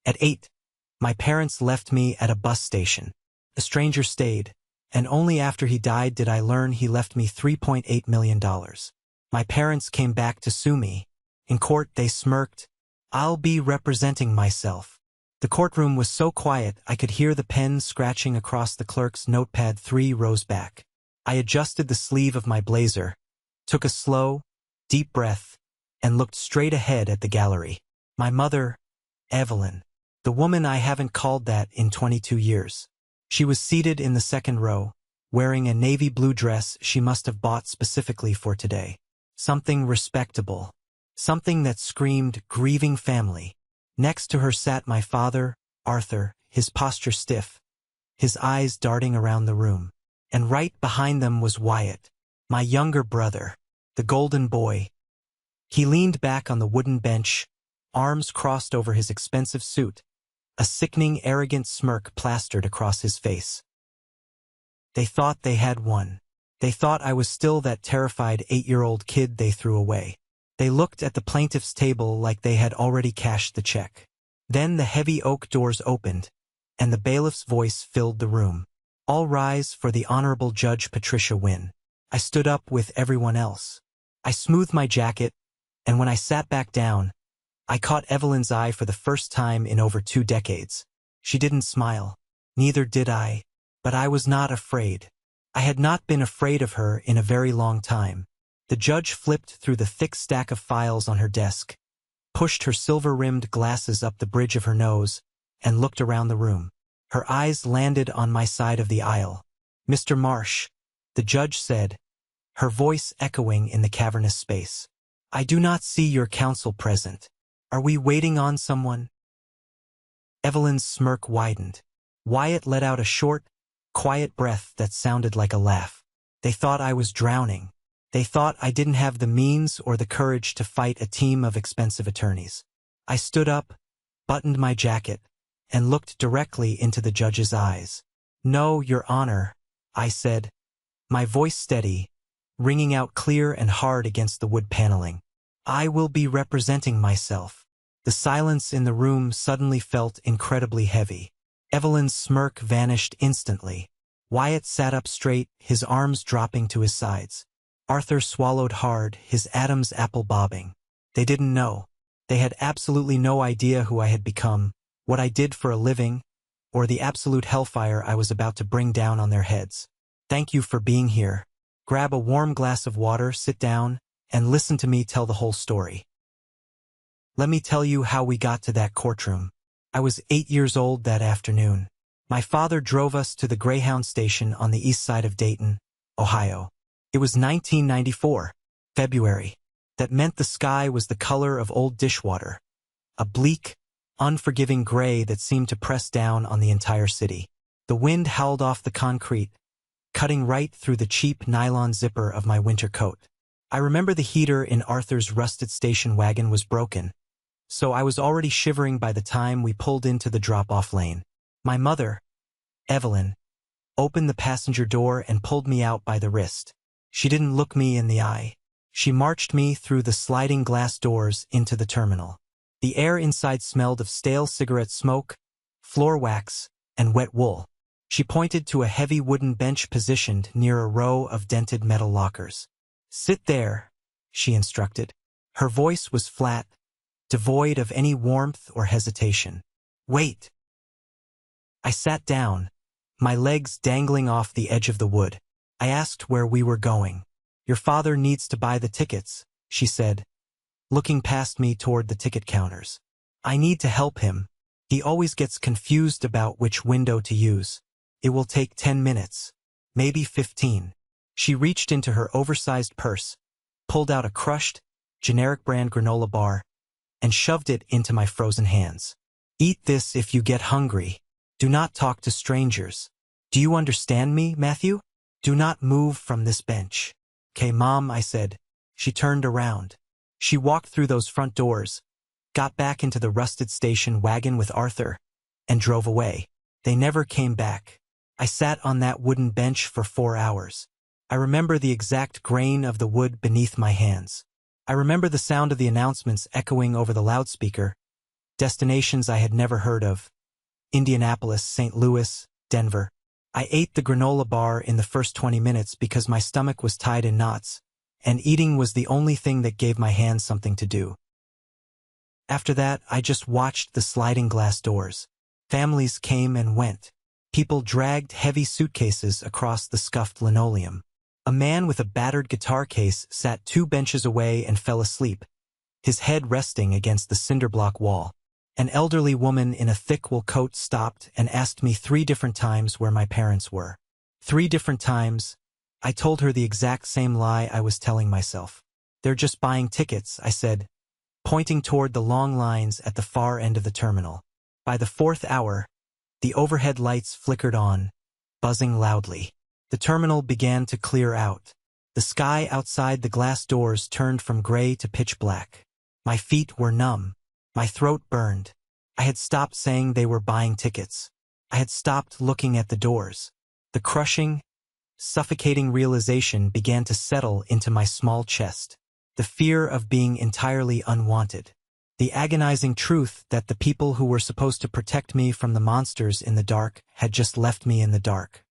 At 8, my parents left me at a bus station. A stranger stayed, and only after he died did I learn he left me $3.8 million. My parents came back to sue me. In court they smirked. "I'll be representing myself." The courtroom was so quiet I could hear the pen scratching across the clerk's notepad 3 rows back. I adjusted the sleeve of my blazer, took a slow, deep breath, and looked straight ahead at the gallery. My mother, Evelyn, the woman I haven't called that in 22 years. She was seated in the second row, wearing a navy blue dress she must have bought specifically for today. Something respectable. Something that screamed grieving family. Next to her sat my father, Arthur, his posture stiff, his eyes darting around the room. And right behind them was Wyatt, my younger brother, the golden boy. He leaned back on the wooden bench, arms crossed over his expensive suit, a sickening, arrogant smirk plastered across his face. They thought they had won. They thought I was still that terrified 8-year-old kid they threw away. They looked at the plaintiff's table like they had already cashed the check. Then the heavy oak doors opened, and the bailiff's voice filled the room. "All rise for the Honorable Judge Patricia Wynne." I stood up with everyone else. I smoothed my jacket, and when I sat back down, I caught Evelyn's eye for the first time in over 2 decades. She didn't smile. Neither did I. But I was not afraid. I had not been afraid of her in a very long time. The judge flipped through the thick stack of files on her desk, pushed her silver-rimmed glasses up the bridge of her nose, and looked around the room. Her eyes landed on my side of the aisle. "Mr. Marsh," the judge said, her voice echoing in the cavernous space. "I do not see your counsel present. Are we waiting on someone?" Evelyn's smirk widened. Wyatt let out a short, quiet breath that sounded like a laugh. They thought I was drowning. They thought I didn't have the means or the courage to fight a team of expensive attorneys. I stood up, buttoned my jacket, and looked directly into the judge's eyes. "No, Your Honor," I said, my voice steady, ringing out clear and hard against the wood paneling. "I will be representing myself." The silence in the room suddenly felt incredibly heavy. Evelyn's smirk vanished instantly. Wyatt sat up straight, his arms dropping to his sides. Arthur swallowed hard, his Adam's apple bobbing. They didn't know. They had absolutely no idea who I had become, what I did for a living, or the absolute hellfire I was about to bring down on their heads. "Thank you for being here. Grab a warm glass of water, sit down, and listen to me tell the whole story. Let me tell you how we got to that courtroom. I was 8 years old that afternoon. My father drove us to the Greyhound station on the east side of Dayton, Ohio. It was 1994, February. That meant the sky was the color of old dishwater, a bleak, unforgiving gray that seemed to press down on the entire city. The wind howled off the concrete, cutting right through the cheap nylon zipper of my winter coat. I remember the heater in Arthur's rusted station wagon was broken, so I was already shivering by the time we pulled into the drop-off lane. My mother, Evelyn, opened the passenger door and pulled me out by the wrist. She didn't look me in the eye. She marched me through the sliding glass doors into the terminal. The air inside smelled of stale cigarette smoke, floor wax, and wet wool. She pointed to a heavy wooden bench positioned near a row of dented metal lockers. "Sit there," she instructed. Her voice was flat, devoid of any warmth or hesitation. "Wait." I sat down, my legs dangling off the edge of the wood. I asked where we were going. "Your father needs to buy the tickets," she said, looking past me toward the ticket counters. "I need to help him. He always gets confused about which window to use. It will take 10 minutes, maybe 15. She reached into her oversized purse, pulled out a crushed, generic brand granola bar, and shoved it into my frozen hands. "Eat this if you get hungry. Do not talk to strangers. Do you understand me, Matthew? Do not move from this bench." "'Kay, Mom," I said. She turned around. She walked through those front doors, got back into the rusted station wagon with Arthur, and drove away. They never came back. I sat on that wooden bench for 4 hours. I remember the exact grain of the wood beneath my hands. I remember the sound of the announcements echoing over the loudspeaker. destinations I had never heard of: Indianapolis, St. Louis, Denver. I ate the granola bar in the first 20 minutes because my stomach was tied in knots, and eating was the only thing that gave my hands something to do. After that, I just watched the sliding glass doors. Families came and went. People dragged heavy suitcases across the scuffed linoleum. A man with a battered guitar case sat 2 benches away and fell asleep, his head resting against the cinderblock wall. An elderly woman in a thick wool coat stopped and asked me 3 different times where my parents were. 3 different times, I told her the exact same lie I was telling myself. "They're just buying tickets," I said, pointing toward the long lines at the far end of the terminal. By the 4th hour, the overhead lights flickered on, buzzing loudly. The terminal began to clear out. The sky outside the glass doors turned from gray to pitch black. My feet were numb. My throat burned. I had stopped saying they were buying tickets. I had stopped looking at the doors. The crushing, suffocating realization began to settle into my small chest. The fear of being entirely unwanted. The agonizing truth that the people who were supposed to protect me from the monsters in the dark had just left me in the dark.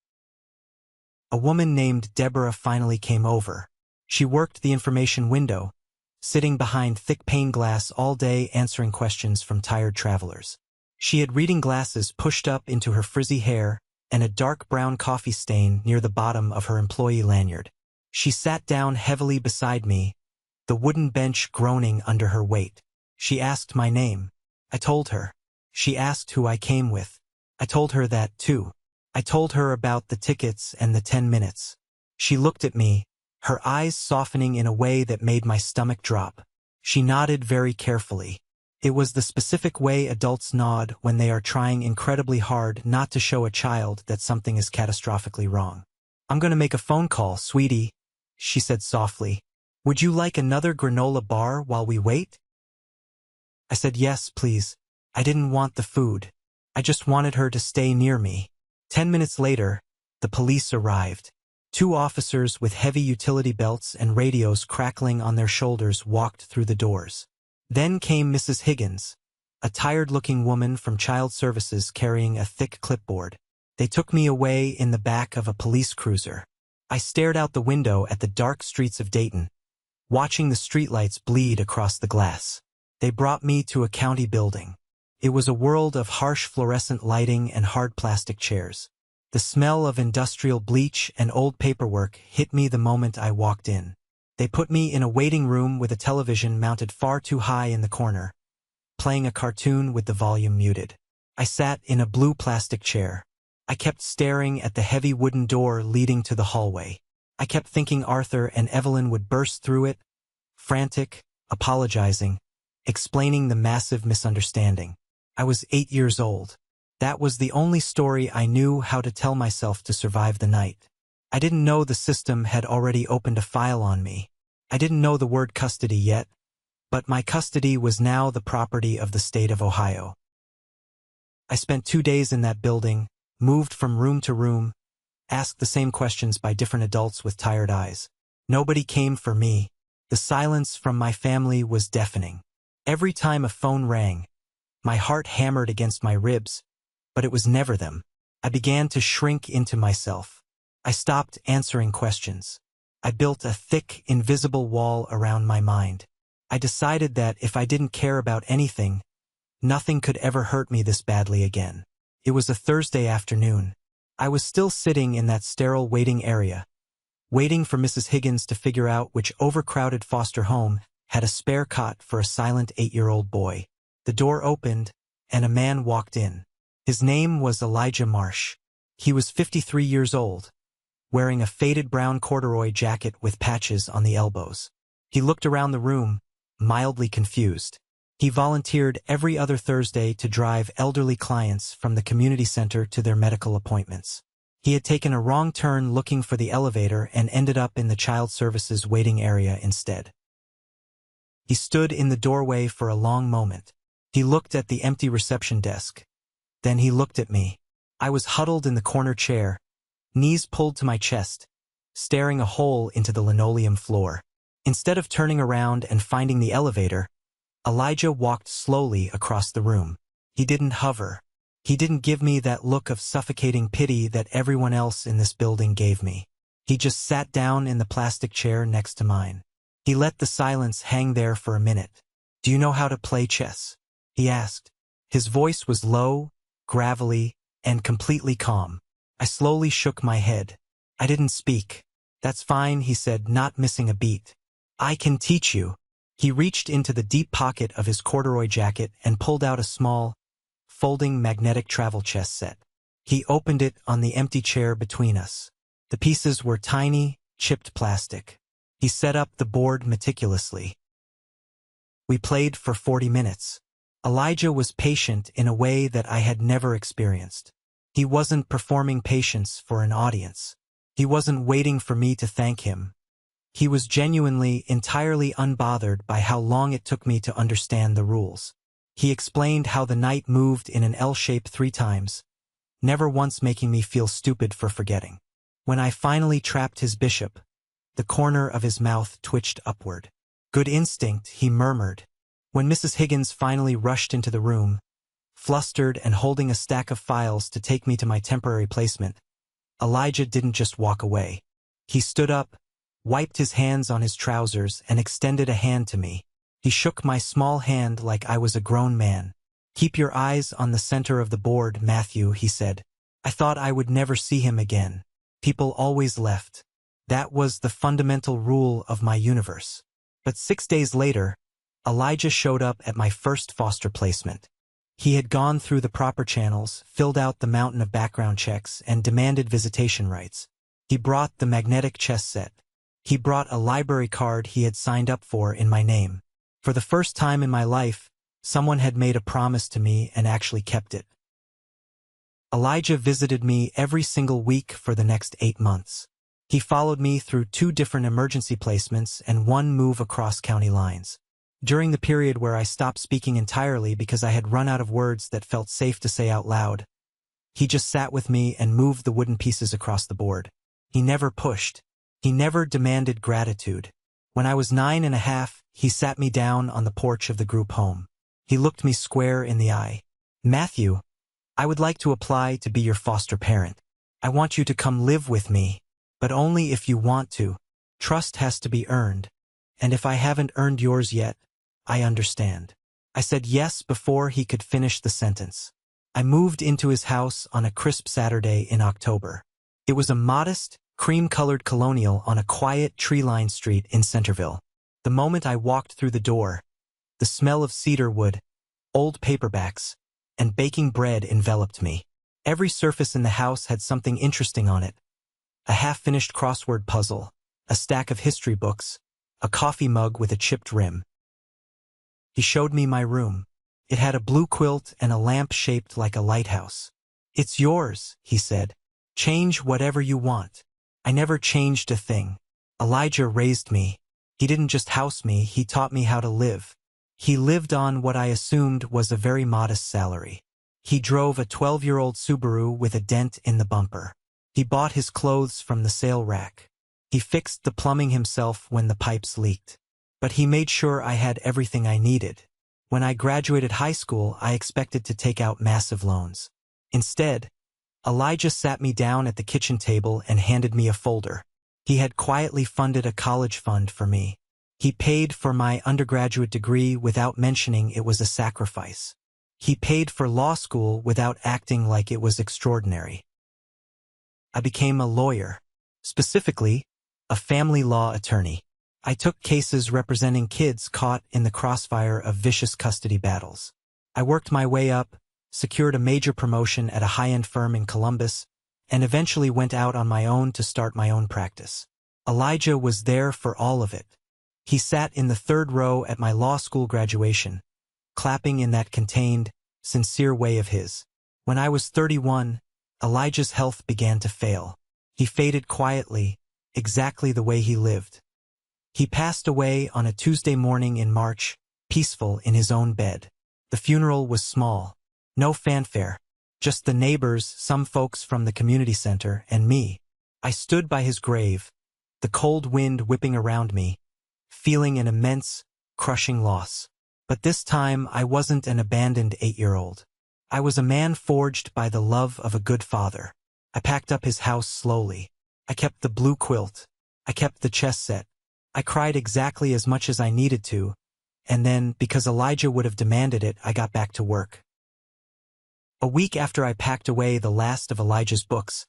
A woman named Deborah finally came over. She worked the information window, sitting behind thick pane glass all day answering questions from tired travelers. She had reading glasses pushed up into her frizzy hair and a dark brown coffee stain near the bottom of her employee lanyard. She sat down heavily beside me, the wooden bench groaning under her weight. She asked my name. I told her. She asked who I came with. I told her that, too. I told her about the tickets and the 10 minutes. She looked at me, her eyes softening in a way that made my stomach drop. She nodded very carefully. It was the specific way adults nod when they are trying incredibly hard not to show a child that something is catastrophically wrong. "I'm going to make a phone call, sweetie," she said softly. "Would you like another granola bar while we wait?" I said yes, please. I didn't want the food. I just wanted her to stay near me. 10 minutes later, the police arrived. 2 officers with heavy utility belts and radios crackling on their shoulders walked through the doors. Then came Mrs. Higgins, a tired-looking woman from Child Services carrying a thick clipboard. They took me away in the back of a police cruiser. I stared out the window at the dark streets of Dayton, watching the streetlights bleed across the glass. They brought me to a county building. It was a world of harsh fluorescent lighting and hard plastic chairs. The smell of industrial bleach and old paperwork hit me the moment I walked in. They put me in a waiting room with a television mounted far too high in the corner, playing a cartoon with the volume muted. I sat in a blue plastic chair. I kept staring at the heavy wooden door leading to the hallway. I kept thinking Arthur and Evelyn would burst through it, frantic, apologizing, explaining the massive misunderstanding. I was 8 years old. That was the only story I knew how to tell myself to survive the night. I didn't know the system had already opened a file on me. I didn't know the word custody yet, but my custody was now the property of the state of Ohio. I spent 2 days in that building, moved from room to room, asked the same questions by different adults with tired eyes. Nobody came for me. The silence from my family was deafening. Every time a phone rang, my heart hammered against my ribs, but it was never them. I began to shrink into myself. I stopped answering questions. I built a thick, invisible wall around my mind. I decided that if I didn't care about anything, nothing could ever hurt me this badly again. It was a Thursday afternoon. I was still sitting in that sterile waiting area, waiting for Mrs. Higgins to figure out which overcrowded foster home had a spare cot for a silent 8-year-old boy. The door opened, and a man walked in. His name was Elijah Marsh. He was 53 years old, wearing a faded brown corduroy jacket with patches on the elbows. He looked around the room, mildly confused. He volunteered every other Thursday to drive elderly clients from the community center to their medical appointments. He had taken a wrong turn looking for the elevator and ended up in the Child Services waiting area instead. He stood in the doorway for a long moment. He looked at the empty reception desk. Then he looked at me. I was huddled in the corner chair, knees pulled to my chest, staring a hole into the linoleum floor. Instead of turning around and finding the elevator, Elijah walked slowly across the room. He didn't hover. He didn't give me that look of suffocating pity that everyone else in this building gave me. He just sat down in the plastic chair next to mine. He let the silence hang there for a minute. "Do you know how to play chess?" he asked. His voice was low, gravelly, and completely calm. I slowly shook my head. I didn't speak. "That's fine," he said, not missing a beat. "I can teach you." He reached into the deep pocket of his corduroy jacket and pulled out a small, folding magnetic travel chess set. He opened it on the empty chair between us. The pieces were tiny, chipped plastic. He set up the board meticulously. We played for 40 minutes. Elijah was patient in a way that I had never experienced. He wasn't performing patience for an audience. He wasn't waiting for me to thank him. He was genuinely, entirely unbothered by how long it took me to understand the rules. He explained how the knight moved in an L shape 3 times, never once making me feel stupid for forgetting. When I finally trapped his bishop, the corner of his mouth twitched upward. "Good instinct," he murmured. When Mrs. Higgins finally rushed into the room, flustered and holding a stack of files to take me to my temporary placement, Elijah didn't just walk away. He stood up, wiped his hands on his trousers, and extended a hand to me. He shook my small hand like I was a grown man. "Keep your eyes on the center of the board, Matthew," he said. I thought I would never see him again. People always left. That was the fundamental rule of my universe. But 6 days later, Elijah showed up at my first foster placement. He had gone through the proper channels, filled out the mountain of background checks, and demanded visitation rights. He brought the magnetic chess set. He brought a library card he had signed up for in my name. For the first time in my life, someone had made a promise to me and actually kept it. Elijah visited me every single week for the next 8 months. He followed me through 2 different emergency placements and 1 move across county lines. During the period where I stopped speaking entirely because I had run out of words that felt safe to say out loud, he just sat with me and moved the wooden pieces across the board. He never pushed. He never demanded gratitude. When I was 9.5, he sat me down on the porch of the group home. He looked me square in the eye. "Matthew, I would like to apply to be your foster parent. I want you to come live with me, but only if you want to. Trust has to be earned. And if I haven't earned yours yet, I understand." I said yes before he could finish the sentence. I moved into his house on a crisp Saturday in October. It was a modest, cream-colored colonial on a quiet, tree-lined street in Centerville. The moment I walked through the door, the smell of cedar wood, old paperbacks, and baking bread enveloped me. Every surface in the house had something interesting on it. A half-finished crossword puzzle, a stack of history books, a coffee mug with a chipped rim. He showed me my room. It had a blue quilt and a lamp shaped like a lighthouse. "It's yours," he said. "Change whatever you want." I never changed a thing. Elijah raised me. He didn't just house me, he taught me how to live. He lived on what I assumed was a very modest salary. He drove a 12-year-old Subaru with a dent in the bumper. He bought his clothes from the sale rack. He fixed the plumbing himself when the pipes leaked. But he made sure I had everything I needed. When I graduated high school, I expected to take out massive loans. Instead, Elijah sat me down at the kitchen table and handed me a folder. He had quietly funded a college fund for me. He paid for my undergraduate degree without mentioning it was a sacrifice. He paid for law school without acting like it was extraordinary. I became a lawyer, specifically, a family law attorney. I took cases representing kids caught in the crossfire of vicious custody battles. I worked my way up, secured a major promotion at a high-end firm in Columbus, and eventually went out on my own to start my own practice. Elijah was there for all of it. He sat in the 3rd row at my law school graduation, clapping in that contained, sincere way of his. When I was 31, Elijah's health began to fail. He faded quietly, exactly the way he lived. He passed away on a Tuesday morning in March, peaceful in his own bed. The funeral was small. No fanfare. Just the neighbors, some folks from the community center, and me. I stood by his grave, the cold wind whipping around me, feeling an immense, crushing loss. But this time I wasn't an abandoned 8-year-old. I was a man forged by the love of a good father. I packed up his house slowly. I kept the blue quilt. I kept the chess set. I cried exactly as much as I needed to, and then, because Elijah would have demanded it, I got back to work. A week after I packed away the last of Elijah's books,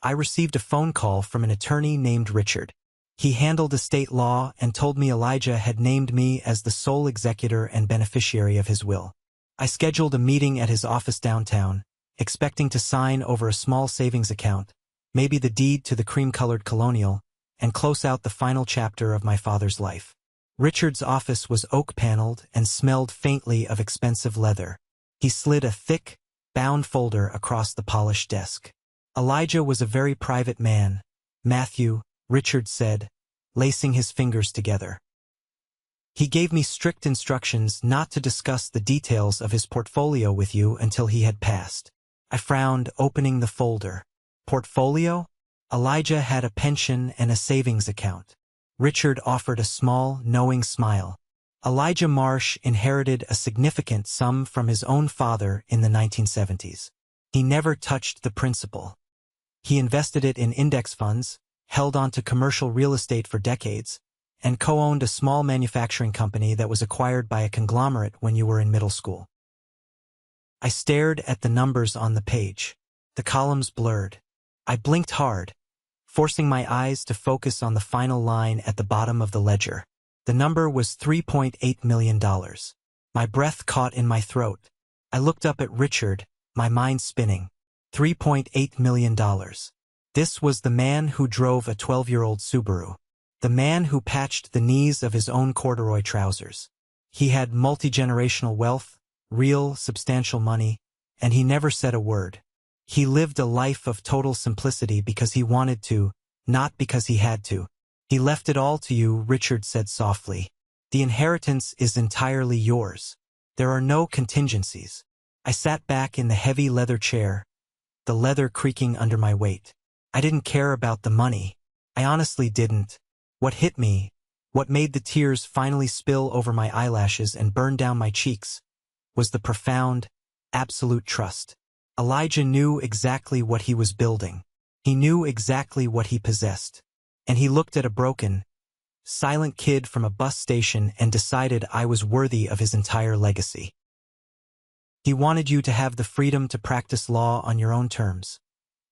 I received a phone call from an attorney named Richard. He handled estate law and told me Elijah had named me as the sole executor and beneficiary of his will. I scheduled a meeting at his office downtown, expecting to sign over a small savings account, maybe the deed to the cream-colored colonial, and close out the final chapter of my father's life. Richard's office was oak-paneled and smelled faintly of expensive leather. He slid a thick, bound folder across the polished desk. Elijah was a very private man, Matthew, Richard said, lacing his fingers together. He gave me strict instructions not to discuss the details of his portfolio with you until he had passed. I frowned, opening the folder. Portfolio? Elijah had a pension and a savings account. Richard offered a small, knowing smile. Elijah Marsh inherited a significant sum from his own father in the 1970s. He never touched the principal. He invested it in index funds, held on to commercial real estate for decades, and co-owned a small manufacturing company that was acquired by a conglomerate when you were in middle school. I stared at the numbers on the page. The columns blurred. I blinked hard, forcing my eyes to focus on the final line at the bottom of the ledger. The number was $3.8 million. My breath caught in my throat. I looked up at Richard, my mind spinning. $3.8 million. This was the man who drove a 12-year-old Subaru. The man who patched the knees of his own corduroy trousers. He had multi-generational wealth, real, substantial money, and he never said a word. He lived a life of total simplicity because he wanted to, not because he had to. He left it all to you, Richard said softly. The inheritance is entirely yours. There are no contingencies. I sat back in the heavy leather chair, the leather creaking under my weight. I didn't care about the money. I honestly didn't. What hit me, what made the tears finally spill over my eyelashes and burn down my cheeks, was the profound, absolute trust. Elijah knew exactly what he was building. He knew exactly what he possessed. And he looked at a broken, silent kid from a bus station and decided I was worthy of his entire legacy. He wanted you to have the freedom to practice law on your own terms,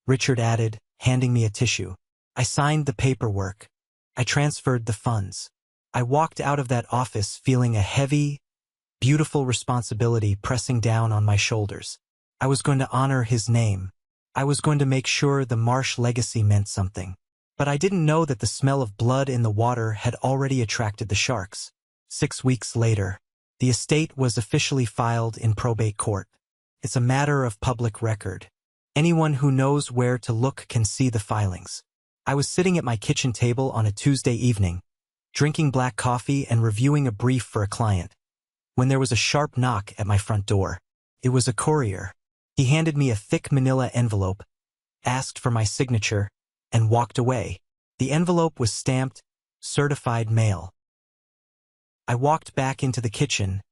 Richard added, handing me a tissue. I signed the paperwork. I transferred the funds. I walked out of that office feeling a heavy, beautiful responsibility pressing down on my shoulders. I was going to honor his name. I was going to make sure the Marsh legacy meant something. But I didn't know that the smell of blood in the water had already attracted the sharks. 6 weeks later, the estate was officially filed in probate court. It's a matter of public record. Anyone who knows where to look can see the filings. I was sitting at my kitchen table on a Tuesday evening, drinking black coffee and reviewing a brief for a client, when there was a sharp knock at my front door. It was a courier. He handed me a thick manila envelope, asked for my signature, and walked away. The envelope was stamped, certified mail. I walked back into the kitchen,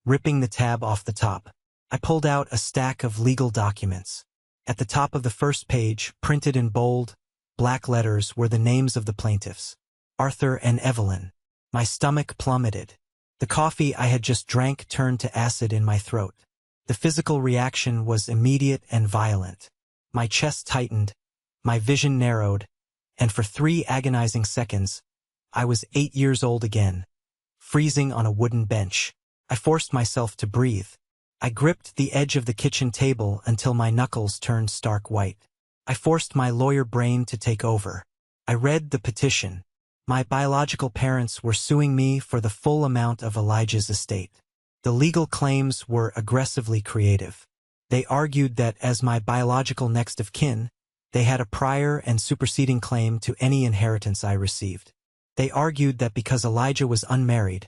ripping the tab off the top. I pulled out a stack of legal documents. At the top of the first page, printed in bold, black letters, were the names of the plaintiffs, Arthur and Evelyn. My stomach plummeted. The coffee I had just drank turned to acid in my throat. The physical reaction was immediate and violent. My chest tightened, my vision narrowed, and for 3 agonizing seconds, I was 8 years old again, freezing on a wooden bench. I forced myself to breathe. I gripped the edge of the kitchen table until my knuckles turned stark white. I forced my lawyer brain to take over. I read the petition. My biological parents were suing me for the full amount of Elijah's estate. The legal claims were aggressively creative. They argued that as my biological next of kin, they had a prior and superseding claim to any inheritance I received. They argued that because Elijah was unmarried,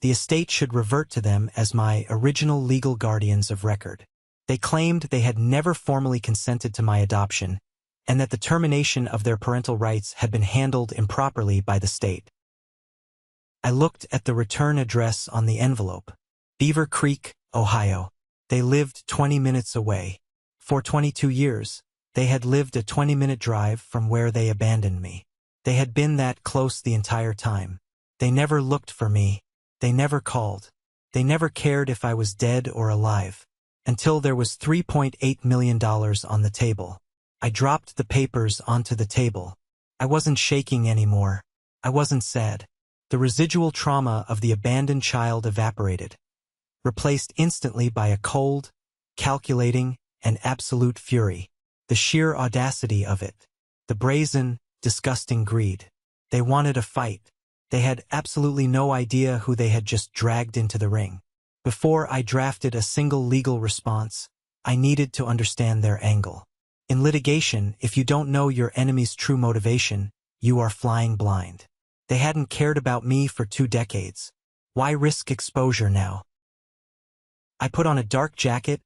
the estate should revert to them as my original legal guardians of record. They claimed they had never formally consented to my adoption, and that the termination of their parental rights had been handled improperly by the state. I looked at the return address on the envelope. Beaver Creek, Ohio. They lived 20 minutes away. For 22 years, they had lived a 20-minute drive from where they abandoned me. They had been that close the entire time. They never looked for me. They never called. They never cared if I was dead or alive. Until there was $3.8 million on the table. I dropped the papers onto the table. I wasn't shaking anymore. I wasn't sad. The residual trauma of the abandoned child evaporated, replaced instantly by a cold, calculating, and absolute fury. The sheer audacity of it. The brazen, disgusting greed. They wanted a fight. They had absolutely no idea who they had just dragged into the ring. Before I drafted a single legal response, I needed to understand their angle. In litigation, if you don't know your enemy's true motivation, you are flying blind. They hadn't cared about me for 2 decades. Why risk exposure now? I put on a dark jacket,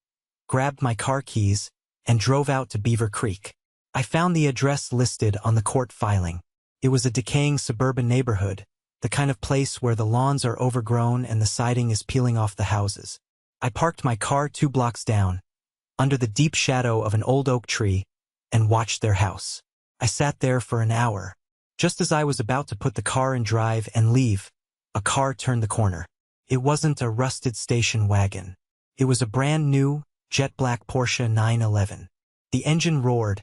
grabbed my car keys, and drove out to Beaver Creek. I found the address listed on the court filing. It was a decaying suburban neighborhood, the kind of place where the lawns are overgrown and the siding is peeling off the houses. I parked my car 2 blocks down, under the deep shadow of an old oak tree, and watched their house. I sat there for an hour. Just as I was about to put the car in drive and leave, a car turned the corner. It wasn't a rusted station wagon. It was a brand new, jet black Porsche 911. The engine roared,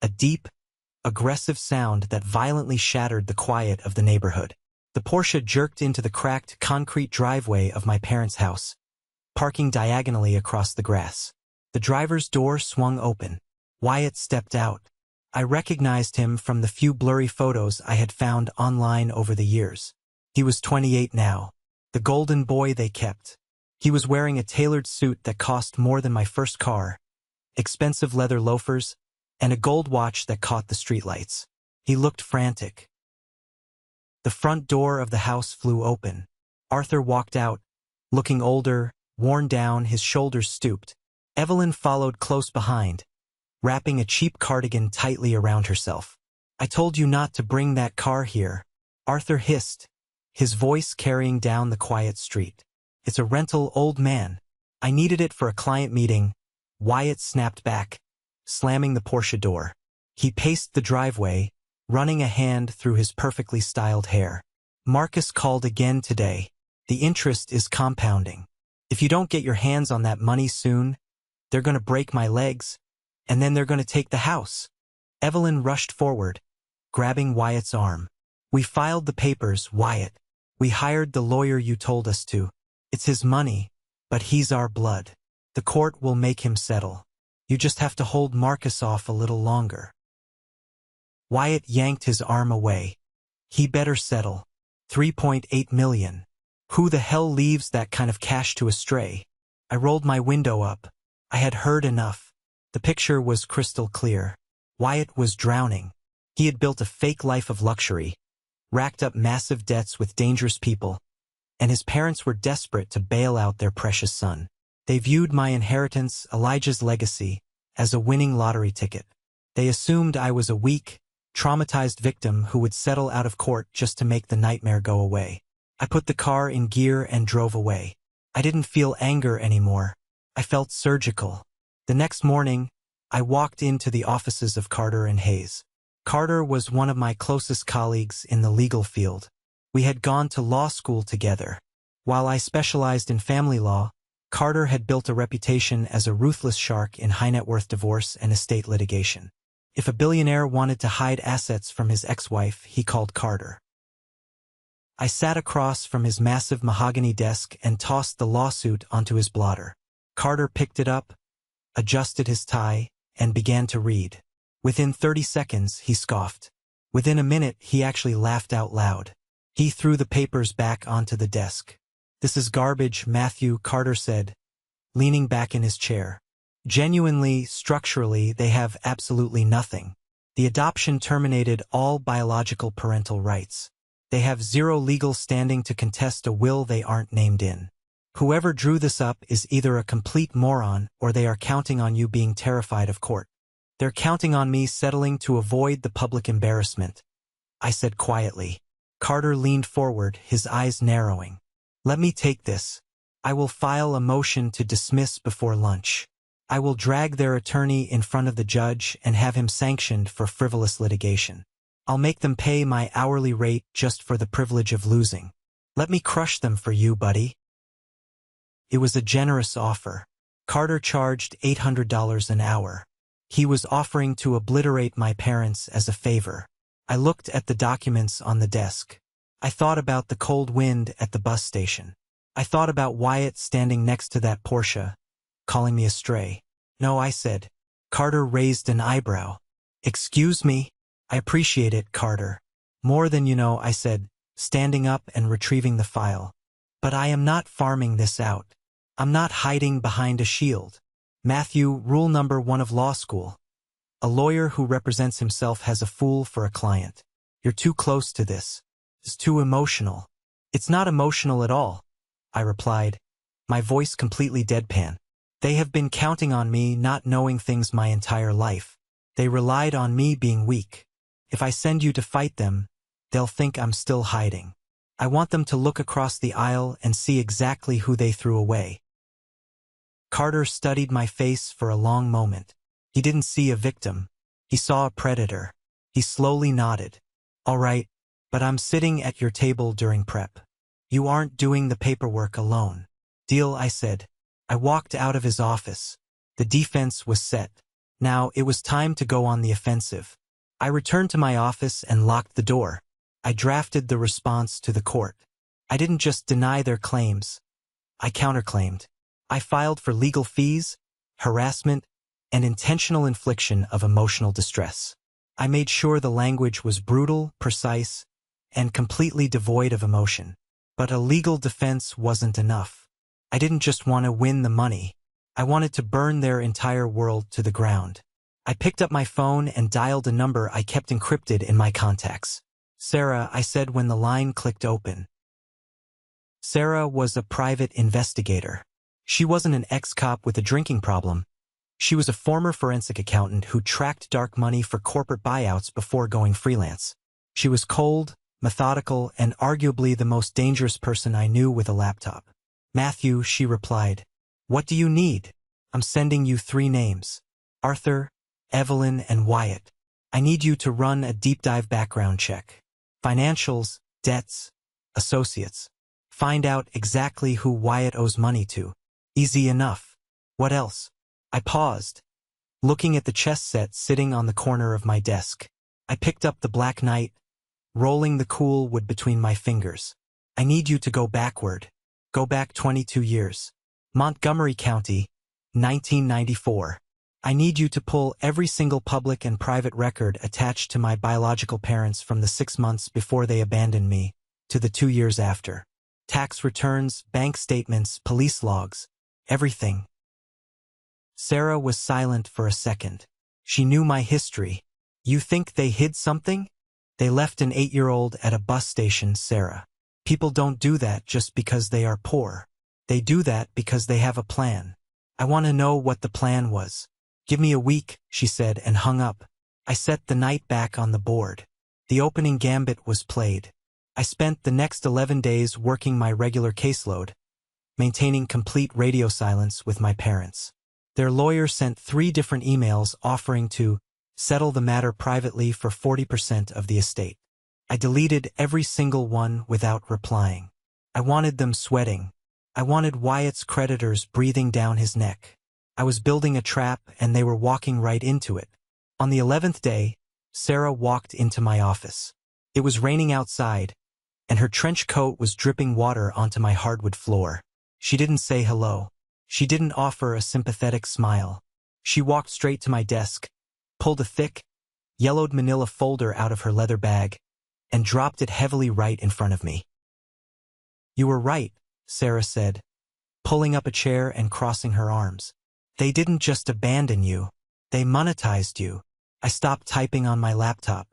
a deep, aggressive sound that violently shattered the quiet of the neighborhood. The Porsche jerked into the cracked concrete driveway of my parents' house, parking diagonally across the grass. The driver's door swung open. Wyatt stepped out. I recognized him from the few blurry photos I had found online over the years. He was 28 now, the golden boy they kept. He was wearing a tailored suit that cost more than my first car, expensive leather loafers, and a gold watch that caught the streetlights. He looked frantic. The front door of the house flew open. Arthur walked out, looking older, worn down, his shoulders stooped. Evelyn followed close behind, wrapping a cheap cardigan tightly around herself. "I told you not to bring that car here," Arthur hissed, his voice carrying down the quiet street. "It's a rental, old man. I needed it for a client meeting." Wyatt snapped back, slamming the Porsche door. He paced the driveway, running a hand through his perfectly styled hair. "Marcus called again today. The interest is compounding. If you don't get your hands on that money soon, they're going to break my legs, and then they're going to take the house." Evelyn rushed forward, grabbing Wyatt's arm. "We filed the papers, Wyatt. We hired the lawyer you told us to. It's his money, but he's our blood. The court will make him settle. You just have to hold Marcus off a little longer." Wyatt yanked his arm away. "He better settle. $3.8 million. Who the hell leaves that kind of cash to a stray?" I rolled my window up. I had heard enough. The picture was crystal clear. Wyatt was drowning. He had built a fake life of luxury, racked up massive debts with dangerous people, and his parents were desperate to bail out their precious son. They viewed my inheritance, Elijah's legacy, as a winning lottery ticket. They assumed I was a weak, traumatized victim who would settle out of court just to make the nightmare go away. I put the car in gear and drove away. I didn't feel anger anymore. I felt surgical. The next morning, I walked into the offices of Carter and Hayes. Carter was one of my closest colleagues in the legal field. We had gone to law school together. While I specialized in family law, Carter had built a reputation as a ruthless shark in high-net-worth divorce and estate litigation. If a billionaire wanted to hide assets from his ex-wife, he called Carter. I sat across from his massive mahogany desk and tossed the lawsuit onto his blotter. Carter picked it up, adjusted his tie, and began to read. Within 30 seconds, he scoffed. Within a minute, he actually laughed out loud. He threw the papers back onto the desk. "This is garbage, Matthew," Carter said, leaning back in his chair. "Genuinely, structurally, they have absolutely nothing. The adoption terminated all biological parental rights. They have zero legal standing to contest a will they aren't named in. Whoever drew this up is either a complete moron or they are counting on you being terrified of court. They're counting on me settling to avoid the public embarrassment," I said quietly. Carter leaned forward, his eyes narrowing. "Let me take this." I will file a motion to dismiss before lunch. I will drag their attorney in front of the judge and have him sanctioned for frivolous litigation. I'll make them pay my hourly rate just for the privilege of losing. Let me crush them for you, buddy. It was a generous offer. Carter charged $800 an hour. He was offering to obliterate my parents as a favor. I looked at the documents on the desk. I thought about the cold wind at the bus station. I thought about Wyatt standing next to that Porsche, calling me a stray. No, I said. Carter raised an eyebrow. Excuse me? I appreciate it, Carter. More than you know, I said, standing up and retrieving the file. But I am not farming this out. I'm not hiding behind a shield. Matthew, rule number 1 of law school. A lawyer who represents himself has a fool for a client. You're too close to this. It's too emotional. It's not emotional at all, I replied, my voice completely deadpan. They have been counting on me not knowing things my entire life. They relied on me being weak. If I send you to fight them, they'll think I'm still hiding. I want them to look across the aisle and see exactly who they threw away. Carter studied my face for a long moment. He didn't see a victim. He saw a predator. He slowly nodded. All right, but I'm sitting at your table during prep. You aren't doing the paperwork alone. Deal, I said. I walked out of his office. The defense was set. Now it was time to go on the offensive. I returned to my office and locked the door. I drafted the response to the court. I didn't just deny their claims. I counterclaimed. I filed for legal fees, harassment, and intentional infliction of emotional distress. I made sure the language was brutal, precise, and completely devoid of emotion. But a legal defense wasn't enough. I didn't just want to win the money. I wanted to burn their entire world to the ground. I picked up my phone and dialed a number I kept encrypted in my contacts. Sarah, I said when the line clicked open. Sarah was a private investigator. She wasn't an ex-cop with a drinking problem. She was a former forensic accountant who tracked dark money for corporate buyouts before going freelance. She was cold, methodical, and arguably the most dangerous person I knew with a laptop. Matthew, she replied. What do you need? I'm sending you 3 names. Arthur, Evelyn, and Wyatt. I need you to run a deep dive background check. Financials, debts, associates. Find out exactly who Wyatt owes money to. Easy enough. What else? I paused, looking at the chess set sitting on the corner of my desk. I picked up the Black Knight, rolling the cool wood between my fingers. I need you to go backward. Go back 22 years. Montgomery County, 1994. I need you to pull every single public and private record attached to my biological parents from the 6 months before they abandoned me to the 2 years after. Tax returns, bank statements, police logs, everything. Sarah was silent for a second. She knew my history. You think they hid something? They left an 8-year-old at a bus station, Sarah. People don't do that just because they are poor. They do that because they have a plan. I want to know what the plan was. Give me a week, she said and hung up. I set the knight back on the board. The opening gambit was played. I spent the next 11 days working my regular caseload, maintaining complete radio silence with my parents. Their lawyer sent 3 different emails offering to settle the matter privately for 40% of the estate. I deleted every single one without replying. I wanted them sweating. I wanted Wyatt's creditors breathing down his neck. I was building a trap and they were walking right into it. On the 11th day, Sarah walked into my office. It was raining outside, and her trench coat was dripping water onto my hardwood floor. She didn't say hello. She didn't offer a sympathetic smile. She walked straight to my desk, pulled a thick, yellowed manila folder out of her leather bag, and dropped it heavily right in front of me. You were right, Sarah said, pulling up a chair and crossing her arms. They didn't just abandon you. They monetized you. I stopped typing on my laptop.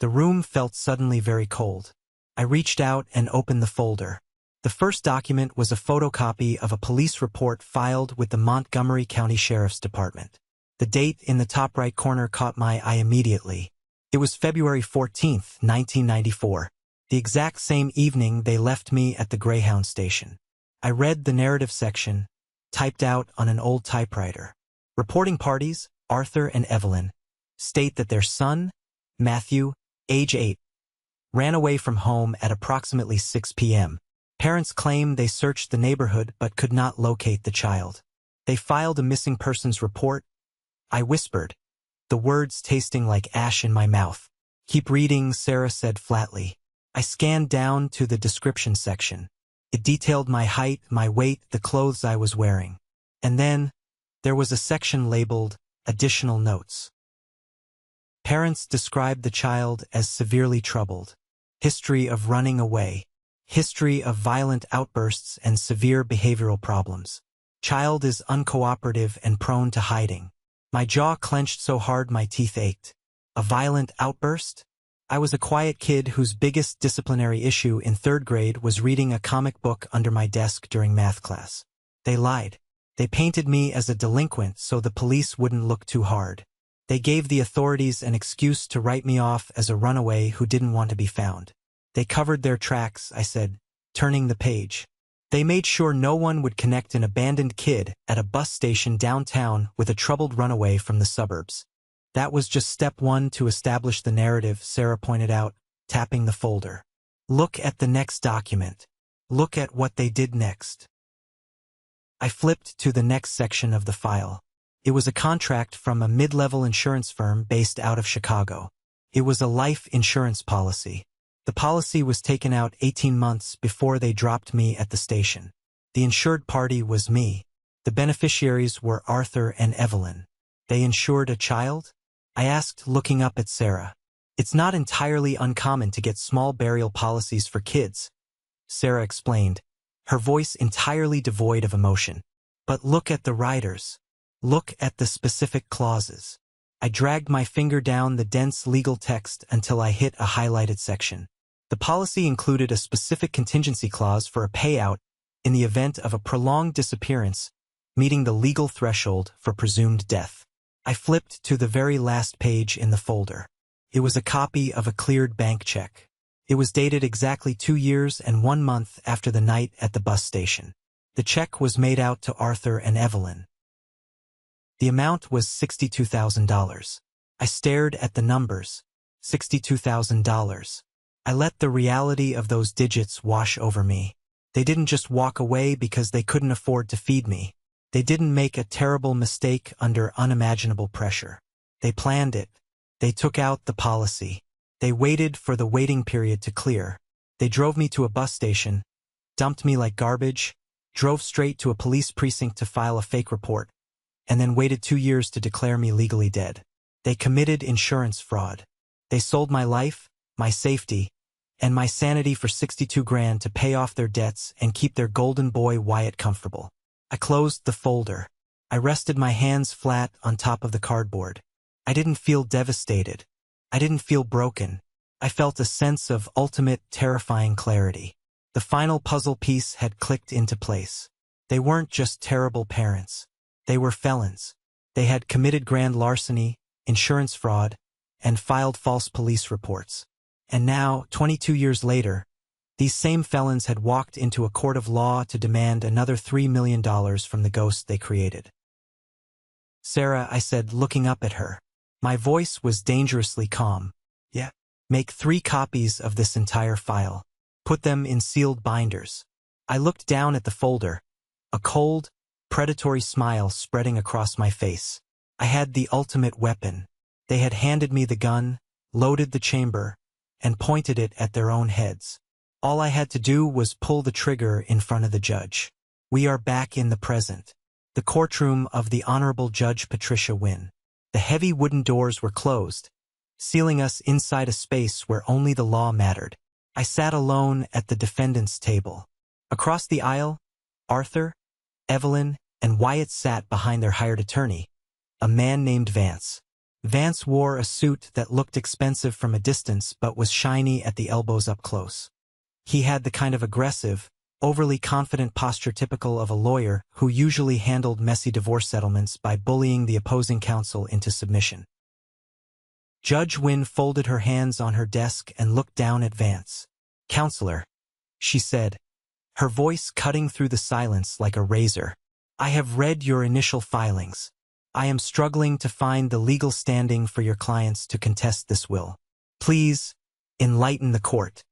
The room felt suddenly very cold. I reached out and opened the folder. The first document was a photocopy of a police report filed with the Montgomery County Sheriff's Department. The date in the top right corner caught my eye immediately. It was February 14th, 1994, the exact same evening they left me at the Greyhound station. I read the narrative section, typed out on an old typewriter. Reporting parties, Arthur and Evelyn, state that their son, Matthew, age 8, ran away from home at approximately 6 p.m. Parents claim they searched the neighborhood but could not locate the child. They filed a missing persons report. I whispered, the words tasting like ash in my mouth. Keep reading, Sarah said flatly. I scanned down to the description section. It detailed my height, my weight, the clothes I was wearing. And then, there was a section labeled Additional Notes. Parents described the child as severely troubled. History of running away. History of violent outbursts and severe behavioral problems. Child is uncooperative and prone to hiding. My jaw clenched so hard my teeth ached. A violent outburst? I was a quiet kid whose biggest disciplinary issue in 3rd grade was reading a comic book under my desk during math class. They lied. They painted me as a delinquent so the police wouldn't look too hard. They gave the authorities an excuse to write me off as a runaway who didn't want to be found. They covered their tracks, I said, turning the page. They made sure no one would connect an abandoned kid at a bus station downtown with a troubled runaway from the suburbs. That was just step 1 to establish the narrative, Sarah pointed out, tapping the folder. Look at the next document. Look at what they did next. I flipped to the next section of the file. It was a contract from a mid-level insurance firm based out of Chicago. It was a life insurance policy. The policy was taken out 18 months before they dropped me at the station. The insured party was me. The beneficiaries were Arthur and Evelyn. They insured a child? I asked, looking up at Sarah. It's not entirely uncommon to get small burial policies for kids, Sarah explained, her voice entirely devoid of emotion. But look at the riders. Look at the specific clauses. I dragged my finger down the dense legal text until I hit a highlighted section. The policy included a specific contingency clause for a payout in the event of a prolonged disappearance, meeting the legal threshold for presumed death. I flipped to the very last page in the folder. It was a copy of a cleared bank check. It was dated exactly 2 years and 1 month after the night at the bus station. The check was made out to Arthur and Evelyn. The amount was $62,000. I stared at the numbers. $62,000. I let the reality of those digits wash over me. They didn't just walk away because they couldn't afford to feed me. They didn't make a terrible mistake under unimaginable pressure. They planned it. They took out the policy. They waited for the waiting period to clear. They drove me to a bus station, dumped me like garbage, drove straight to a police precinct to file a fake report, and then waited 2 years to declare me legally dead. They committed insurance fraud. They sold my life, my safety, and my sanity for $62,000 to pay off their debts and keep their golden boy Wyatt comfortable. I closed the folder. I rested my hands flat on top of the cardboard. I didn't feel devastated. I didn't feel broken. I felt a sense of ultimate, terrifying clarity. The final puzzle piece had clicked into place. They weren't just terrible parents. They were felons. They had committed grand larceny, insurance fraud, and filed false police reports. And now, 22 years later, these same felons had walked into a court of law to demand another $3 million from the ghost they created. Sarah, I said, looking up at her. My voice was dangerously calm. Yeah. Make 3 copies of this entire file. Put them in sealed binders. I looked down at the folder, a cold, predatory smile spreading across my face. I had the ultimate weapon. They had handed me the gun, loaded the chamber, and pointed it at their own heads. All I had to do was pull the trigger in front of the judge. We are back in the present. The courtroom of the Honorable Judge Patricia Wynne. The heavy wooden doors were closed, sealing us inside a space where only the law mattered. I sat alone at the defendant's table. Across the aisle, Arthur, Evelyn, and Wyatt sat behind their hired attorney, a man named Vance. Vance wore a suit that looked expensive from a distance but was shiny at the elbows up close. He had the kind of aggressive, overly confident posture typical of a lawyer who usually handled messy divorce settlements by bullying the opposing counsel into submission. Judge Wynne folded her hands on her desk and looked down at Vance. "Counselor," she said, her voice cutting through the silence like a razor. "I have read your initial filings. I am struggling to find the legal standing for your clients to contest this will. Please, enlighten the court."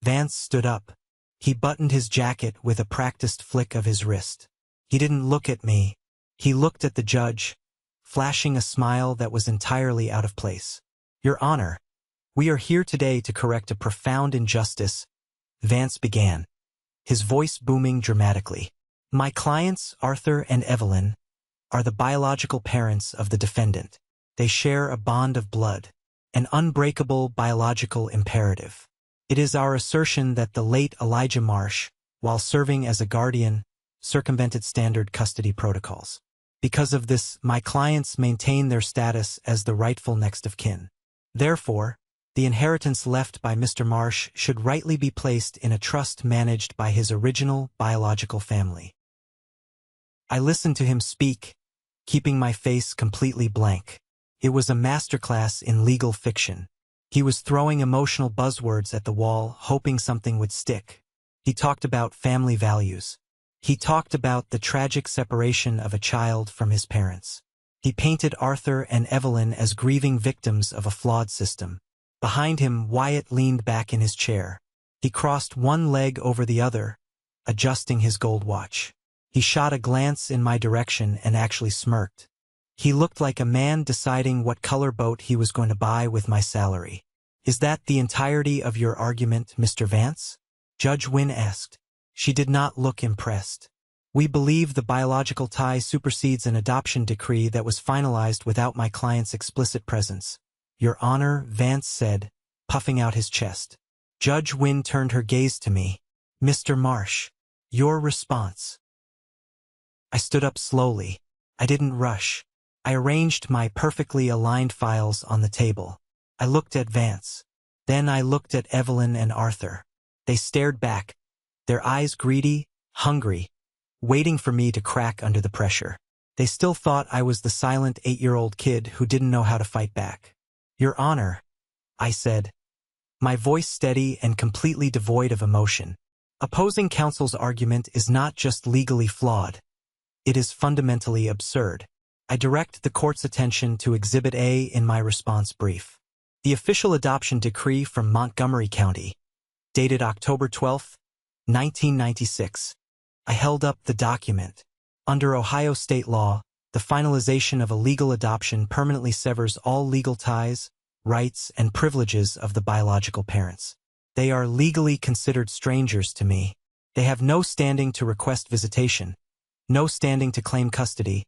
Vance stood up. He buttoned his jacket with a practiced flick of his wrist. He didn't look at me. He looked at the judge, flashing a smile that was entirely out of place. "Your Honor, we are here today to correct a profound injustice," Vance began, his voice booming dramatically. "My clients, Arthur and Evelyn, are the biological parents of the defendant. They share a bond of blood, an unbreakable biological imperative. It is our assertion that the late Elijah Marsh, while serving as a guardian, circumvented standard custody protocols. Because of this, my clients maintain their status as the rightful next of kin. Therefore, the inheritance left by Mr. Marsh should rightly be placed in a trust managed by his original biological family." I listened to him speak, keeping my face completely blank. It was a masterclass in legal fiction. He was throwing emotional buzzwords at the wall, hoping something would stick. He talked about family values. He talked about the tragic separation of a child from his parents. He painted Arthur and Evelyn as grieving victims of a flawed system. Behind him, Wyatt leaned back in his chair. He crossed one leg over the other, adjusting his gold watch. He shot a glance in my direction and actually smirked. He looked like a man deciding what color boat he was going to buy with my salary. "Is that the entirety of your argument, Mr. Vance?" Judge Wynn asked. She did not look impressed. "We believe the biological tie supersedes an adoption decree that was finalized without my client's explicit presence, Your Honor," Vance said, puffing out his chest. Judge Wynn turned her gaze to me. "Mr. Marsh, your response." I stood up slowly. I didn't rush. I arranged my perfectly aligned files on the table. I looked at Vance. Then I looked at Evelyn and Arthur. They stared back, their eyes greedy, hungry, waiting for me to crack under the pressure. They still thought I was the silent 8-year-old kid who didn't know how to fight back. "Your Honor," I said, my voice steady and completely devoid of emotion. "Opposing counsel's argument is not just legally flawed. It is fundamentally absurd." I direct the court's attention to Exhibit A in my response brief. The official adoption decree from Montgomery County, dated October 12, 1996. I held up the document. Under Ohio state law, the finalization of a legal adoption permanently severs all legal ties, rights, and privileges of the biological parents. They are legally considered strangers to me. They have no standing to request visitation, no standing to claim custody,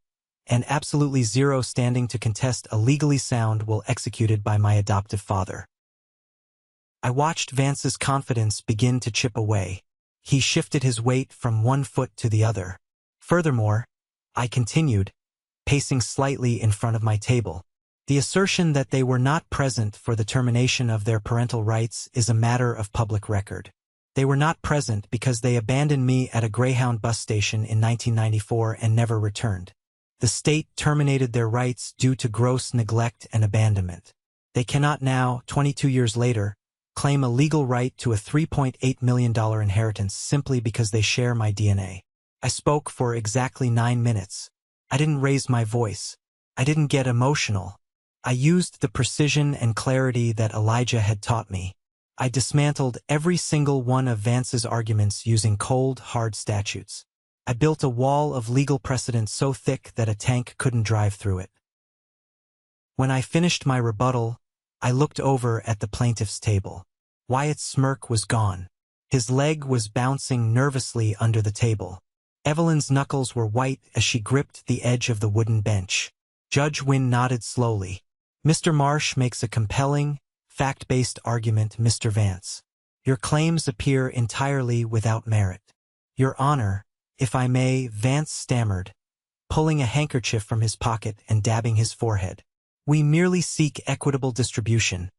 and absolutely zero standing to contest a legally sound will executed by my adoptive father. I watched Vance's confidence begin to chip away. He shifted his weight from one foot to the other. Furthermore, I continued, pacing slightly in front of my table. The assertion that they were not present for the termination of their parental rights is a matter of public record. They were not present because they abandoned me at a Greyhound bus station in 1994 and never returned. The state terminated their rights due to gross neglect and abandonment. They cannot now, 22 years later, claim a legal right to a $3.8 million inheritance simply because they share my DNA. I spoke for exactly 9 minutes. I didn't raise my voice. I didn't get emotional. I used the precision and clarity that Elijah had taught me. I dismantled every single one of Vance's arguments using cold, hard statutes. I built a wall of legal precedent so thick that a tank couldn't drive through it. When I finished my rebuttal, I looked over at the plaintiff's table. Wyatt's smirk was gone. His leg was bouncing nervously under the table. Evelyn's knuckles were white as she gripped the edge of the wooden bench. Judge Wynn nodded slowly. "Mr. Marsh makes a compelling, fact-based argument, Mr. Vance. Your claims appear entirely without merit." "Your Honor, if I may," Vance stammered, pulling a handkerchief from his pocket and dabbing his forehead. "We merely seek equitable distribution."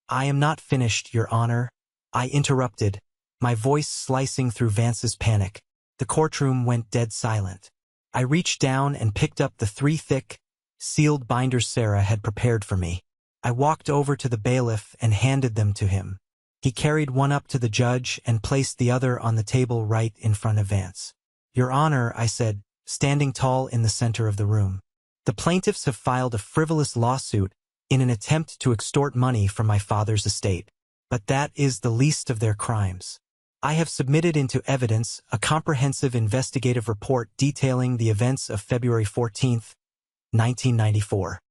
"I am not finished, Your Honor," I interrupted, my voice slicing through Vance's panic. The courtroom went dead silent. I reached down and picked up the 3 thick, sealed binders Sarah had prepared for me. I walked over to the bailiff and handed them to him. He carried one up to the judge and placed the other on the table right in front of Vance. "Your Honor," I said, standing tall in the center of the room. "The plaintiffs have filed a frivolous lawsuit in an attempt to extort money from my father's estate. But that is the least of their crimes. I have submitted into evidence a comprehensive investigative report detailing the events of February 14th, 1994.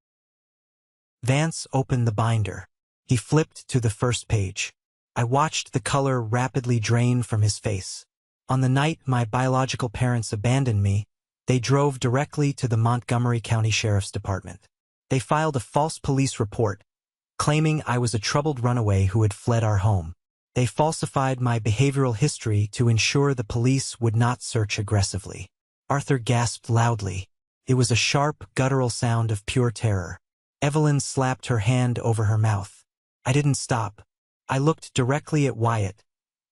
Vance opened the binder. He flipped to the first page. I watched the color rapidly drain from his face. On the night my biological parents abandoned me, they drove directly to the Montgomery County Sheriff's Department. They filed a false police report, claiming I was a troubled runaway who had fled our home. They falsified my behavioral history to ensure the police would not search aggressively." Arthur gasped loudly. It was a sharp, guttural sound of pure terror. Evelyn slapped her hand over her mouth. I didn't stop. I looked directly at Wyatt,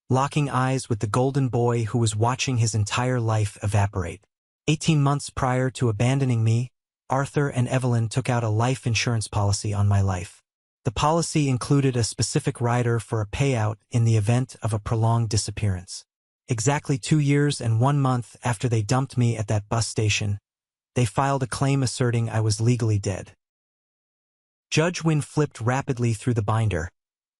locking eyes with the golden boy who was watching his entire life evaporate. 18 months prior to abandoning me, Arthur and Evelyn took out a life insurance policy on my life. The policy included a specific rider for a payout in the event of a prolonged disappearance. Exactly 2 years and 1 month after they dumped me at that bus station, they filed a claim asserting I was legally dead. Judge Wynn flipped rapidly through the binder,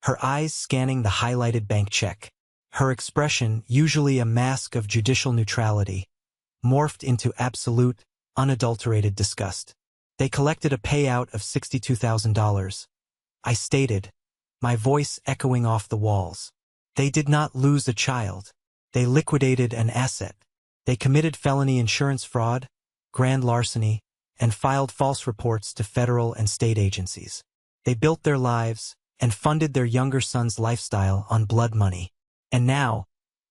her eyes scanning the highlighted bank check. Her expression, usually a mask of judicial neutrality, morphed into absolute, unadulterated disgust. "They collected a payout of $62,000. I stated, my voice echoing off the walls. "They did not lose a child. They liquidated an asset. They committed felony insurance fraud, grand larceny, and filed false reports to federal and state agencies. They built their lives and funded their younger son's lifestyle on blood money. And now,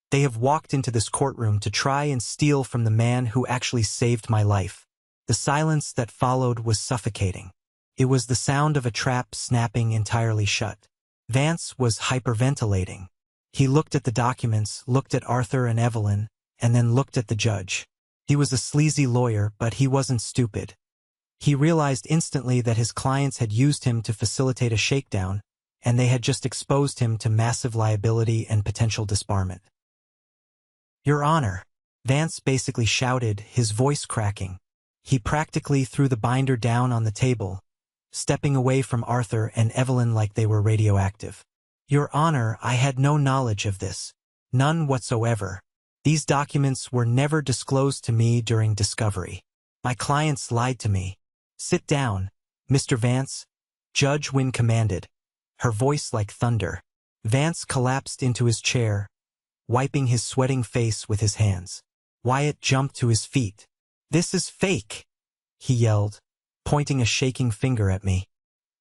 they have walked into this courtroom to try and steal from the man who actually saved my life." The silence that followed was suffocating. It was the sound of a trap snapping entirely shut. Vance was hyperventilating. He looked at the documents, looked at Arthur and Evelyn, and then looked at the judge. He was a sleazy lawyer, but he wasn't stupid. He realized instantly that his clients had used him to facilitate a shakedown, and they had just exposed him to massive liability and potential disbarment. "Your Honor," Vance basically shouted, his voice cracking. He practically threw the binder down on the table, stepping away from Arthur and Evelyn like they were radioactive. "Your Honor, I had no knowledge of this. None whatsoever. These documents were never disclosed to me during discovery. My clients lied to me." "Sit down, Mr. Vance," Judge Wynn commanded, her voice like thunder. Vance collapsed into his chair, wiping his sweating face with his hands. Wyatt jumped to his feet. "This is fake," he yelled, pointing a shaking finger at me.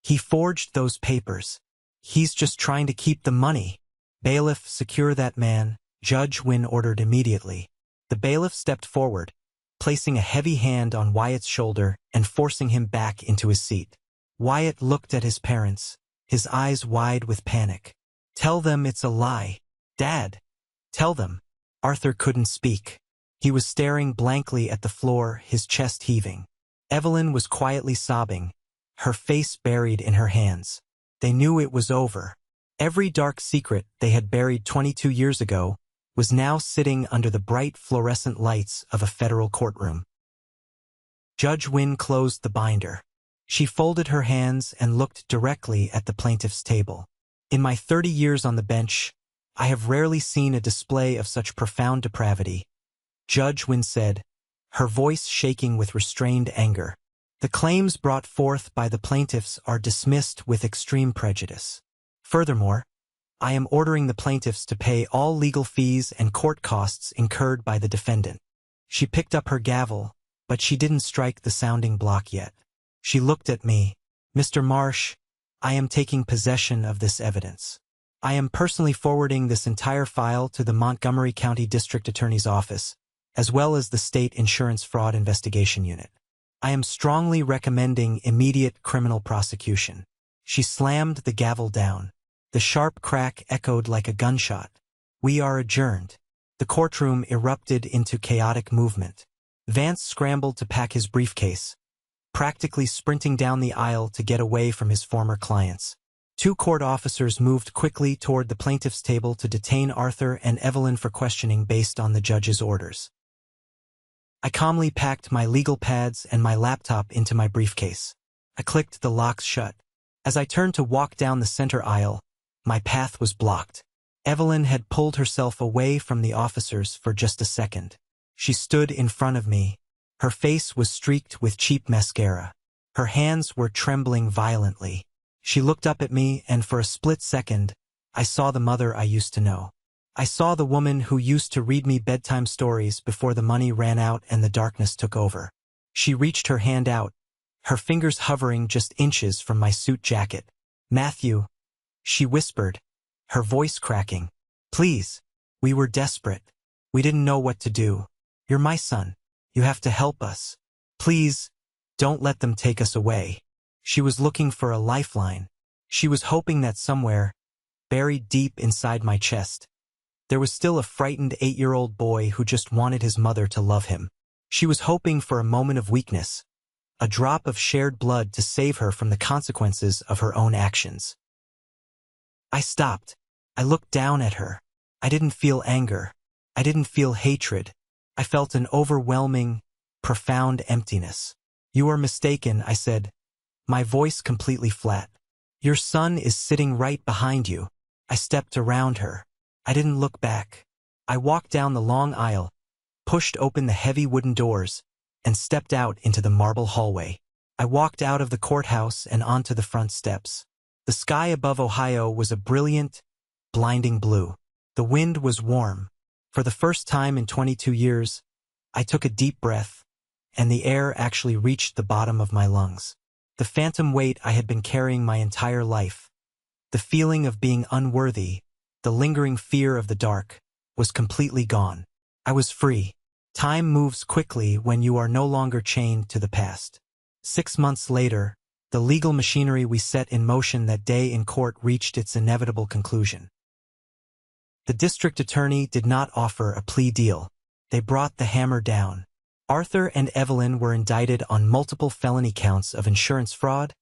"He forged those papers. He's just trying to keep the money." "Bailiff, secure that man," Judge Wynn ordered immediately. The bailiff stepped forward, placing a heavy hand on Wyatt's shoulder and forcing him back into his seat. Wyatt looked at his parents, his eyes wide with panic. "Tell them it's a lie. Dad, tell them." Arthur couldn't speak. He was staring blankly at the floor, his chest heaving. Evelyn was quietly sobbing, her face buried in her hands. They knew it was over. Every dark secret they had buried 22 years ago was now sitting under the bright fluorescent lights of a federal courtroom. Judge Wynn closed the binder. She folded her hands and looked directly at the plaintiff's table. "In my 30 years on the bench, I have rarely seen a display of such profound depravity," Judge Wynn said, her voice shaking with restrained anger. "The claims brought forth by the plaintiffs are dismissed with extreme prejudice. Furthermore, I am ordering the plaintiffs to pay all legal fees and court costs incurred by the defendant." She picked up her gavel, but she didn't strike the sounding block yet. She looked at me. "Mr. Marsh, I am taking possession of this evidence. I am personally forwarding this entire file to the Montgomery County District Attorney's Office, as well as the State Insurance Fraud Investigation Unit. I am strongly recommending immediate criminal prosecution." She slammed the gavel down. The sharp crack echoed like a gunshot. "We are adjourned." The courtroom erupted into chaotic movement. Vance scrambled to pack his briefcase, practically sprinting down the aisle to get away from his former clients. Two court officers moved quickly toward the plaintiff's table to detain Arthur and Evelyn for questioning based on the judge's orders. I calmly packed my legal pads and my laptop into my briefcase. I clicked the locks shut. As I turned to walk down the center aisle, my path was blocked. Evelyn had pulled herself away from the officers for just a second. She stood in front of me. Her face was streaked with cheap mascara. Her hands were trembling violently. She looked up at me, and for a split second, I saw the mother I used to know. I saw the woman who used to read me bedtime stories before the money ran out and the darkness took over. She reached her hand out, her fingers hovering just inches from my suit jacket. "Matthew," she whispered, her voice cracking. "Please." We were desperate. We didn't know what to do. "You're my son. You have to help us. Please, don't let them take us away." She was looking for a lifeline. She was hoping that somewhere, buried deep inside my chest, there was still a frightened 8-year-old boy who just wanted his mother to love him. She was hoping for a moment of weakness, a drop of shared blood to save her from the consequences of her own actions. I stopped. I looked down at her. I didn't feel anger. I didn't feel hatred. I felt an overwhelming, profound emptiness. "You are mistaken," I said, my voice completely flat. "Your son is sitting right behind you." I stepped around her. I didn't look back. I walked down the long aisle, pushed open the heavy wooden doors, and stepped out into the marble hallway. I walked out of the courthouse and onto the front steps. The sky above Ohio was a brilliant, blinding blue. The wind was warm. For the first time in 22 years, I took a deep breath, and the air actually reached the bottom of my lungs. The phantom weight I had been carrying my entire life, the feeling of being unworthy, the lingering fear of the dark, was completely gone. I was free. Time moves quickly when you are no longer chained to the past. 6 months later, the legal machinery we set in motion that day in court reached its inevitable conclusion. The district attorney did not offer a plea deal. They brought the hammer down. Arthur and Evelyn were indicted on multiple felony counts of insurance fraud,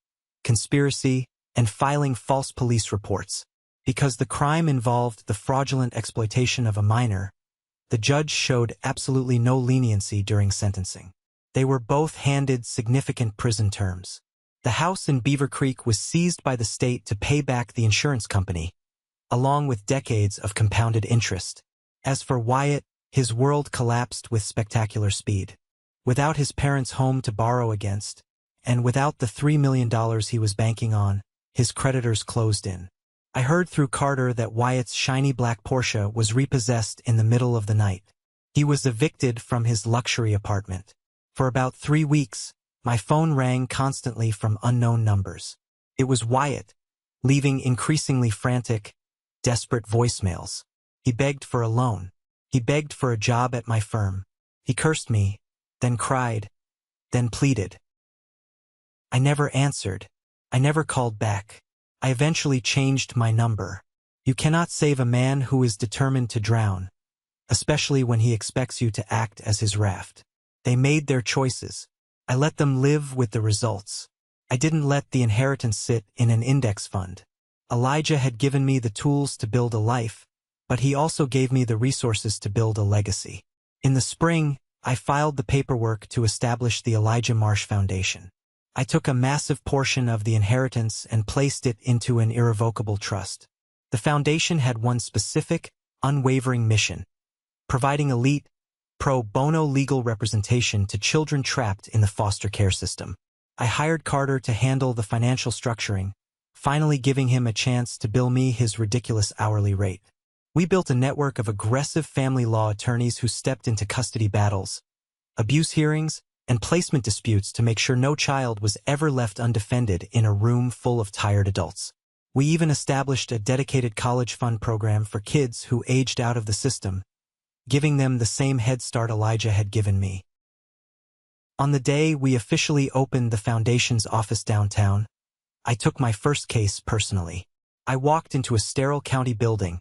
conspiracy, and filing false police reports. Because the crime involved the fraudulent exploitation of a minor, the judge showed absolutely no leniency during sentencing. They were both handed significant prison terms. The house in Beaver Creek was seized by the state to pay back the insurance company, along with decades of compounded interest. As for Wyatt, his world collapsed with spectacular speed. Without his parents' home to borrow against, and without the $3 million he was banking on, his creditors closed in. I heard through Carter that Wyatt's shiny black Porsche was repossessed in the middle of the night. He was evicted from his luxury apartment. For about 3 weeks, my phone rang constantly from unknown numbers. It was Wyatt, leaving increasingly frantic, desperate voicemails. He begged for a loan. He begged for a job at my firm. He cursed me, then cried, then pleaded. I never answered. I never called back. I eventually changed my number. You cannot save a man who is determined to drown, especially when he expects you to act as his raft. They made their choices. I let them live with the results. I didn't let the inheritance sit in an index fund. Elijah had given me the tools to build a life, but he also gave me the resources to build a legacy. In the spring, I filed the paperwork to establish the Elijah Marsh Foundation. I took a massive portion of the inheritance and placed it into an irrevocable trust. The foundation had one specific, unwavering mission: providing elite, pro bono legal representation to children trapped in the foster care system. I hired Carter to handle the financial structuring, finally giving him a chance to bill me his ridiculous hourly rate. We built a network of aggressive family law attorneys who stepped into custody battles, abuse hearings, and placement disputes to make sure no child was ever left undefended in a room full of tired adults. We even established a dedicated college fund program for kids who aged out of the system, giving them the same head start Elijah had given me. On the day we officially opened the foundation's office downtown, I took my first case personally. I walked into a sterile county building,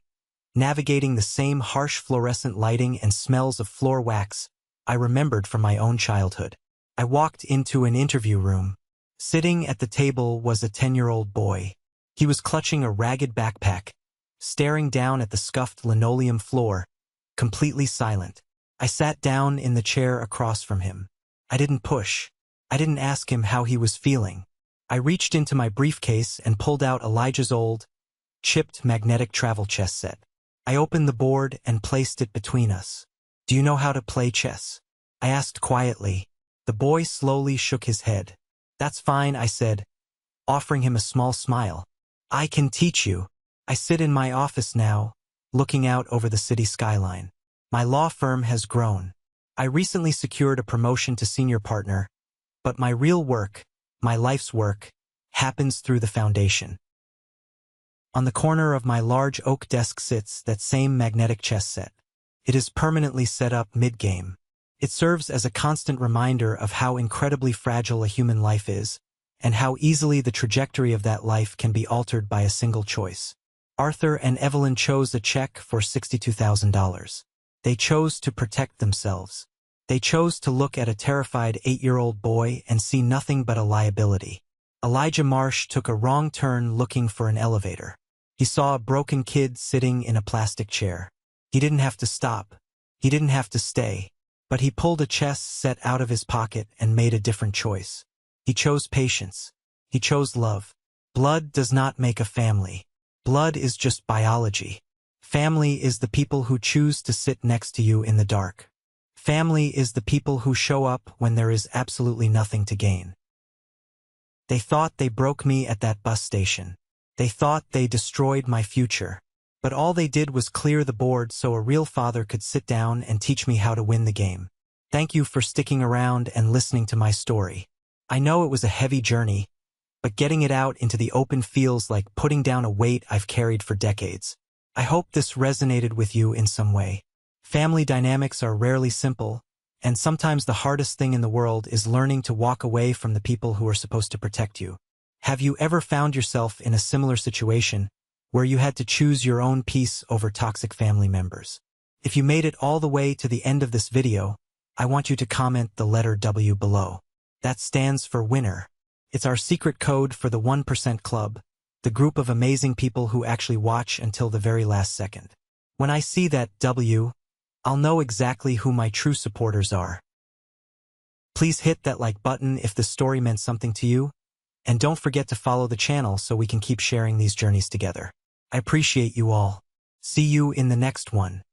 navigating the same harsh fluorescent lighting and smells of floor wax I remembered from my own childhood. I walked into an interview room. Sitting at the table was a 10-year-old boy. He was clutching a ragged backpack, staring down at the scuffed linoleum floor, completely silent. I sat down in the chair across from him. I didn't push. I didn't ask him how he was feeling. I reached into my briefcase and pulled out Elijah's old, chipped magnetic travel chess set. I opened the board and placed it between us. "Do you know how to play chess?" I asked quietly. The boy slowly shook his head. "That's fine," I said, offering him a small smile. "I can teach you." I sit in my office now, looking out over the city skyline. My law firm has grown. I recently secured a promotion to senior partner, but my real work, my life's work, happens through the foundation. On the corner of my large oak desk sits that same magnetic chess set. It is permanently set up mid-game. It serves as a constant reminder of how incredibly fragile a human life is, and how easily the trajectory of that life can be altered by a single choice. Arthur and Evelyn chose a check for $62,000. They chose to protect themselves. They chose to look at a terrified 8-year-old boy and see nothing but a liability. Elijah Marsh took a wrong turn looking for an elevator. He saw a broken kid sitting in a plastic chair. He didn't have to stop. He didn't have to stay. But he pulled a chess set out of his pocket and made a different choice. He chose patience. He chose love. Blood does not make a family. Blood is just biology. Family is the people who choose to sit next to you in the dark. Family is the people who show up when there is absolutely nothing to gain. They thought they broke me at that bus station. They thought they destroyed my future. But all they did was clear the board so a real father could sit down and teach me how to win the game. Thank you for sticking around and listening to my story. I know it was a heavy journey, but getting it out into the open feels like putting down a weight I've carried for decades. I hope this resonated with you in some way. Family dynamics are rarely simple, and sometimes the hardest thing in the world is learning to walk away from the people who are supposed to protect you. Have you ever found yourself in a similar situation where you had to choose your own peace over toxic family members? If you made it all the way to the end of this video, I want you to comment the letter W below. That stands for winner. It's our secret code for the 1% Club, the group of amazing people who actually watch until the very last second. When I see that W, I'll know exactly who my true supporters are. Please hit that like button if this story meant something to you, and don't forget to follow the channel so we can keep sharing these journeys together. I appreciate you all. See you in the next one.